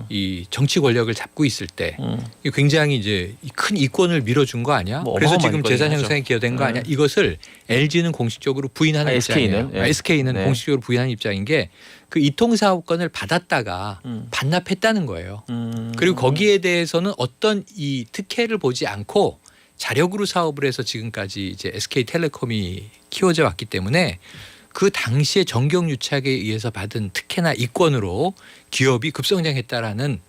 C: 이 정치 권력을 잡고 있을 때 이게 굉장히 이제 큰 이권을 밀어준 거 아니야?
B: 뭐
C: 그래서
B: 어마어마한
C: 지금
B: 이권이죠.
C: 재산 형성에 기여된 거 아니야? 이것을 LG는 공식적으로 부인하는
B: SK는?
C: 입장이에요.
B: 예.
C: SK는
B: 네.
C: 공식적으로 부인하는 입장인 게 그 이통사업권을 받았다가 반납했다는 거예요. 그리고 거기에 대해서는 어떤 이 특혜를 보지 않고 자력으로 사업을 해서 지금까지 이제 SK텔레콤이 키워져 왔기 때문에 그 당시에 정경유착에 의해서 받은 특혜나 이권으로 기업이 급성장했다라는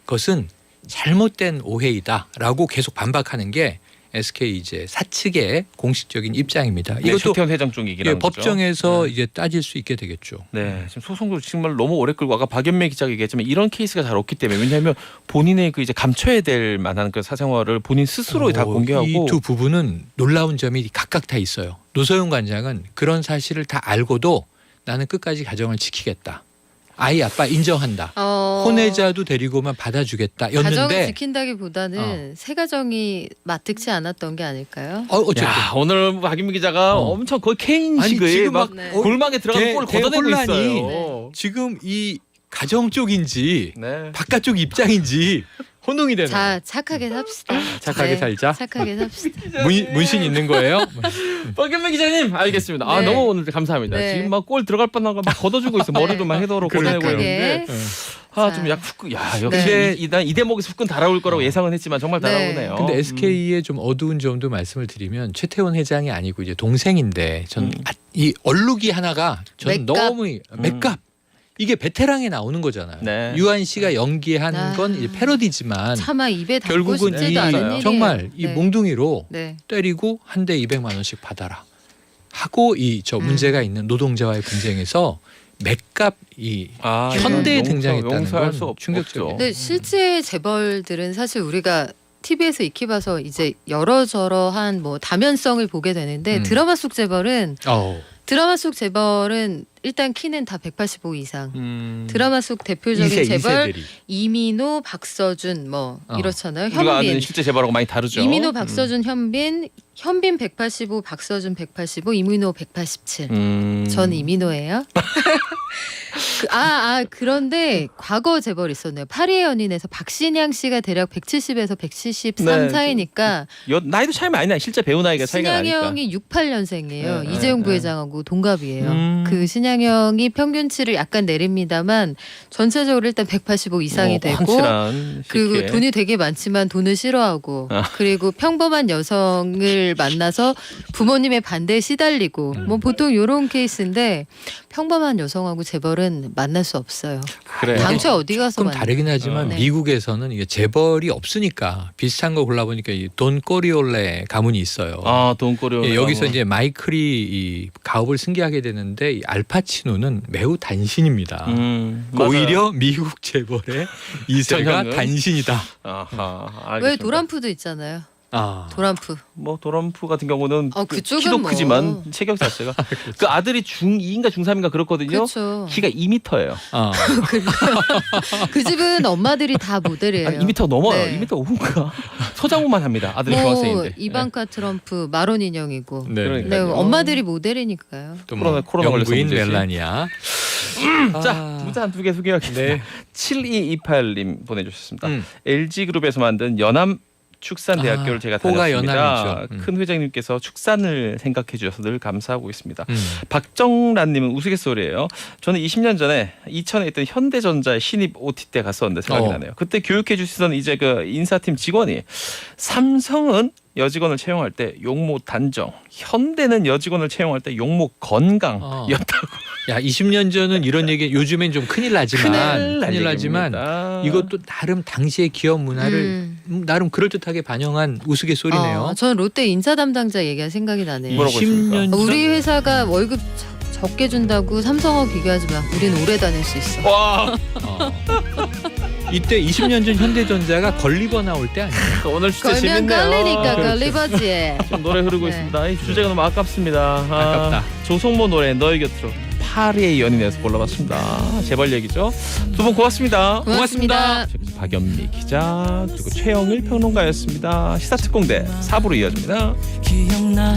C: 것은 잘못된 오해이다라고 계속 반박하는 게 SK 이제 사측의 공식적인 입장입니다.
B: 이것도
C: 이것도
B: 최태원 회장 쪽 얘기라는 거죠.
C: 법정에서 이제 따질 수 있게 되겠죠.
B: 네, 지금 소송도 정말 너무 오래 끌고 아까 박연매 기자가 얘기했지만 이런 케이스가 잘 없기 때문에 왜냐하면 본인의 그 이제 감춰야 될 만한 그 사생활을 본인 스스로 다 공개하고
C: 이 두 부분은 놀라운 점이 각각 다 있어요. 노소영 관장은 그런 사실을 다 알고도 나는 끝까지 가정을 지키겠다. 아이 아빠 인정한다. 혼외자도 데리고만 받아주겠다.
A: 가정을
C: 였는데
A: 지킨다기보다는 새 가정이 마뜩지 않았던 게 아닐까요?
C: 어쨌든
B: 야, 오늘 박연미 기자가 엄청 거의 케인식을
C: 지금
B: 막
A: 네.
B: 골망에 들어가서 골을 걷어내고
C: 대혼란이
B: 있어요.
C: 지금 이 가정 쪽인지
B: 네.
C: 바깥쪽 입장인지 혼동이 되는 거예요.
A: 자, 착하게 삽시다.
C: 착하게 살자.
A: 착하게 삽시다.
C: 문신 있는 거예요?
B: 박연매 기자님 알겠습니다. 아
A: 네.
B: 너무 오늘 감사합니다.
A: 네.
B: 지금 막 골 들어갈 뻔한 거 막 걷어주고 있어. 머리도 막 해도로 걷어내고
A: 착하게.
B: 있는데 좀 약 후끈. 야 역시
A: 네.
B: 이 대목에서 후끈 달아올 거라고 예상은 했지만 정말
A: 네.
B: 달아오네요.
C: 근데 SK의 좀 어두운 점도 말씀을 드리면 최태원 회장이 아니고 이제 동생인데 전 이 얼룩이 하나가 전
A: 맥갑.
C: 너무 맥갑 이게 베테랑에 나오는 거잖아요.
B: 네.
C: 유한 씨가 연기한
A: 아.
C: 건 이제 패러디지만
A: 차마 입에 담고
C: 결국은
A: 싶지도 않은 일이에요.
C: 정말 이
A: 네.
C: 몽둥이로
A: 네.
C: 때리고 한 대 200만 원씩 받아라 하고 이 저 문제가 있는 노동자와의 분쟁에서 맥갑 이 현대에 등장했다는
B: 용서할 수
C: 건
B: 없죠.
C: 충격적이에요.
A: 근데 실제 재벌들은 사실 우리가 TV에서 익히 봐서 이제 여러저러한 뭐 다면성을 보게 되는데 드라마 속 재벌은 일단 키는 다 185 이상. 드라마 속 대표적인 재벌
C: 이세들이.
A: 이민호, 박서준 뭐 이렇잖아요.
B: 우리가 아는
A: 현빈.
B: 실제 재벌하고 많이 다르죠.
A: 이민호, 박서준, 현빈 185, 박서준 185, 이민호 187. 전 이민호예요. 그런데 과거 재벌 있었네요. 파리의 연인에서 박신양 씨가 대략 170에서 173
B: 네,
A: 사이니까
B: 나이도 차이 많이 나. 실제 배우 나이가 차이가
A: 신양이
B: 나니까.
A: 형이 68년생이에요.
B: 네,
A: 이재용
B: 네,
A: 부회장하고 동갑이에요.
B: 음.
A: 그 신양이 형이 평균치를 약간 내립니다만 전체적으로 일단 185 이상이 되고
B: 확실한
A: 그리고
B: 시기에.
A: 돈이 되게 많지만 돈을 싫어하고 그리고 평범한 여성을 만나서 부모님의 반대에 시달리고 뭐 보통 이런 케이스인데 평범한 여성하고 재벌은 만날 수 없어요.
B: 그래.
A: 당최 어디 가서
C: 조금
A: 만나?
C: 다르긴 하지만
A: 네.
C: 미국에서는 이게 재벌이 없으니까 비슷한 거 골라보니까 이 돈 꼬리올레 가문이 있어요.
B: 돈꼬리.
C: 예, 여기서 이제 마이클이 이 가업을 승계하게 되는데 이 알파치노는 매우 단신입니다. 오히려 미국 재벌의 이세가
B: 전형은?
C: 단신이다.
A: 왜 도란프도 있잖아요. 도란프.
B: 뭐 도란프 같은 경우는
A: 그쪽은
B: 키도
A: 뭐.
B: 크지만 체격 자체가 그 아들이 중2인가 중3인가 그렇거든요.
A: 그렇죠.
B: 키가 2m예요.
A: 그 집은 엄마들이 다 모델이에요.
B: 아니 2m 넘어요.
A: 네.
B: 2m 5인가? 소장만 합니다. 아들이
A: 뭐
B: 중학생인데.
A: 이방카 트럼프 마론 인형이고.
C: 네.
B: 그러니까요.
A: 네, 엄마들이 모델이니까요.
C: 또 뭐
B: 코로나 걸려서
C: 영부인
B: 문제지.
C: 멜라니아.
B: 자, 문자 한 두 개 소개하겠습니다.
C: 네.
B: 7228님 보내주셨습니다. LG그룹에서 만든 연암 축산대학교를 제가
C: 호가
B: 다녔습니다.
C: 연합이죠.
B: 큰 회장님께서 축산을 생각해 주셔서 늘 감사하고 있습니다.
C: 음.
B: 박정란님은 우스갯소리예요. 저는 20년 전에 이천에 있던 현대전자의 신입 OT 때 갔었는데 생각이 나네요. 그때 교육해 주시던 이제 그 인사팀 직원이 삼성은 여직원을 채용할 때 용모 단정, 현대는 여직원을 채용할 때 용모 건강이었다고.
C: 야 20년 전은 이런 얘기 요즘엔 좀 큰일 나지만
B: 큰일
C: 나지만
B: 얘기입니다.
C: 이것도 나름 당시의 기업 문화를 나름 그럴듯하게 반영한 우스갯소리네요.
A: 저는 롯데 인사 담당자 얘기가 생각이 나네요.
B: 뭐라고 했습니까?
C: 20년 전
A: 우리 회사가 월급 적게 준다고 삼성하고 비교하지 마. 우린 오래 다닐 수 있어.
B: 와
C: 이때 20년 전 현대전자가 걸리버 나올 때 아니에요?
B: 오늘 진짜
A: 걸면
B: 재밌네요.
A: 걸리니까
C: 그렇죠.
A: 걸리버지.
B: 지금 노래 흐르고
A: 네.
B: 있습니다. 이 주제가 너무 아깝습니다.
C: 아깝다.
B: 조성모 노래 너의 곁으로 파리의 연인에서 골라봤습니다. 재벌 얘기죠. 두 분 고맙습니다.
A: 고맙습니다.
B: 지금까지 박연미 기자 그리고 최영일 평론가였습니다. 시사특공대 4부로 이어집니다.
E: 기억나